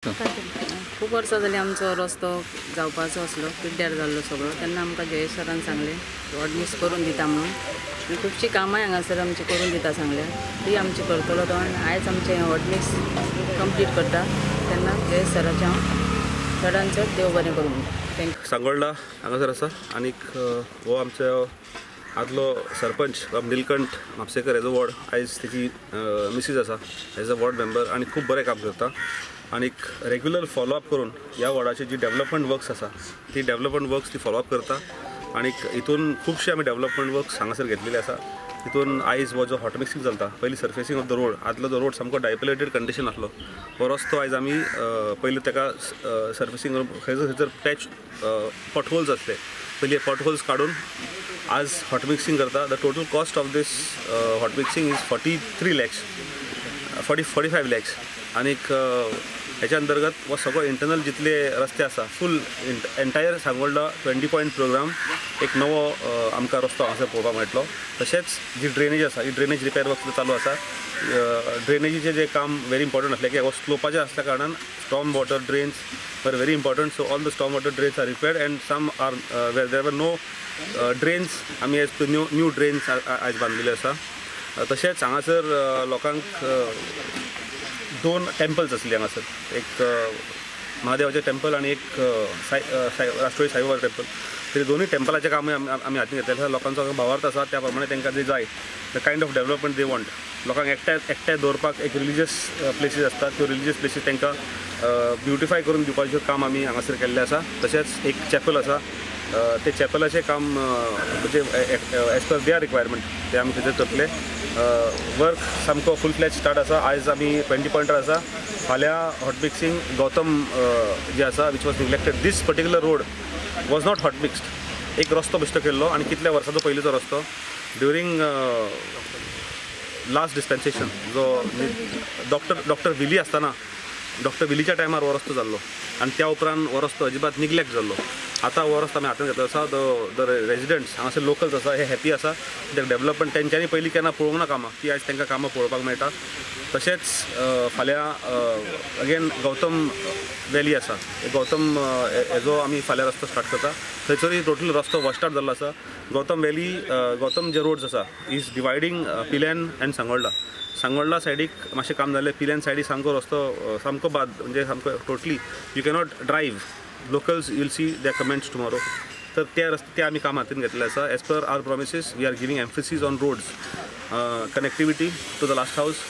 खूप वर्सां जालीं आमचो रस्तो जावपाचो असलो पिड्ड्यार जाल्लो सगळो तेन्ना आमकां जयेश सरान सांगलें ऑर्डनीस करून दिता म्हणून आनी खुबशीं कामां हांगासर आमची करून दिता सांगल्या ती आमची करतलो तो आनी आयज आमचें ऑर्डनीस कंप्लीट करता तेन्ना जयेश सराचें हांव चडान चड देव बरें करूं थँक्यू. सांगोळडा हांगासर आसा आनीक हो आमचो आदलो सरपंच निलकंठ म्हापसेकर हेजो वॉर्ड आयज तेजी मिसीस आसा एज अ वॉर्ड मेंबर आनी खूब बरें काम करता आनीक रेग्युलर फॉलोअप करून ह्या वॉर्डाची जी डेव्हलपमेंट वर्क्स आसा ती डेव्हलपमेंट वर्क्स ती फॉलोअप करता आनीक हितून खुबशे आमी डेव्हलपमेंट वर्क्स हांगासर घेतलेले आसा. हितून आयज हो जो हॉट मिक्सिंग चलता पयलीं सर्फेसींग ऑफ द रोड आदलो जो रोड सामको डायपलेटेड कंडिशन आसलो हो रस्तो आयज आमी पयलीं ताका सर्फेसींग करून खंयसर पॅच पॉटहोल्स आसले पयलीं पॉट होल्स काडून आज हॉट मिक्सिंग करता. The total cost of this hot mixing is 43 lakhs 45 lakhs आनीक हेच्या अंतर्गत हो सगळो इंटरनल जितले रस्ते आसा फूल एंटायर सांगोळडा 20 पॉयंट प्रोग्राम एक नवो आमकां रस्तो हांगासर पळोवपाक मेळटलो. तशेंच जी ड्रेनेज आसा ही ड्रेनेज रिपेर वर्क चालू आसा. ड्रेनेजीचें जें काम व्हेरी इम्पॉर्टंट आसलें कित्याक हो स्लोपाचें आसल्या कारणान स्टॉर्म वॉटर ड्रेन्स वर very important. So all the storm water drains are repaired and some are where there were no drains आमी एज न्यू ड्रेन्स आयज बांदलेले आसा. तशेंच हांगासर लोकांक 2 टेम्पल्स आसली हांगासर एक महादेवाचें टेम्पल आनी एक राष्ट्रवादी साईबाबा टेम्पल. ते दोनूय टेम्पलाचें काम आमी हातीन घेतलेलें आसा. लोकांचो भावार्थ आसा त्या प्रमाणे तांकां जे जाय the kind of development they want. लोकांक एकठांय दवरपाक एक रिलिजियस प्लेसीस आसतात त्यो रिलिजियस प्लेसीस तांकां ब्युटिफाय करून दिवपाचें काम आमी हांगासर केल्लें आसा. तशेंच एक चॅपल आसा ते चॅपलाचें काम म्हणजे एज पर देअर रिक्वायरमेंट ते आमी थंयसर करतले. वर्क सामको फूल फ्लॅज स्टार्ट आसा. आयज आमी 20 पॉयंटार आसा. फाल्यां हॉट मिक्सिंग गौतम जे आसा which was neglected this particular road was not hot mixed एक रस्तो बेश्टो केल्लो आनी कितल्या वर्साचो पयलींचो रस्तो ड्युरींग लास्ट डिस्पेन्सेशन जो डॉक्टर विली आसतना डॉक्टर विलीच्या टायमार हो रस्तो जाल्लो आनी त्या उपरांत हो रस्तो अजिबात निग्लेक्ट जाल्लो. आतां हो रस्तो आमी हातान घेतलो आसा. द रेजिडेंट्स हांगासर लोकल्स आसा हे हॅपी आसा कित्याक डेव्हलपमेंट तेंच्यांनी पयलीं केन्ना पळोवंक ना कामां ती आयज तांकां कामां पळोवपाक मेळटा. तशेंच फाल्यां अगेन गौतम वॅली आसा गौतम हेजो आमी फाल्यां रस्तो स्टार्ट करता. थंयसरूय टोटल रस्तो वॉस्टार्ट जाल्लो आसा. गौतम वॅली गौतम जे रोड्स आसा इज डिवायडींग पिलेन एंड सांगोळडा सायडीक मातशें काम जालें. पिलेन सायडीक सामको रस्तो सामको बाद म्हणजे सामको totally you cannot drive. Locals will see their comments tomorrow. तर ते रस्ते ते आमी काम हातीन घेतलेले आसा. As per our promises we are giving emphasis on roads connectivity to the last हावस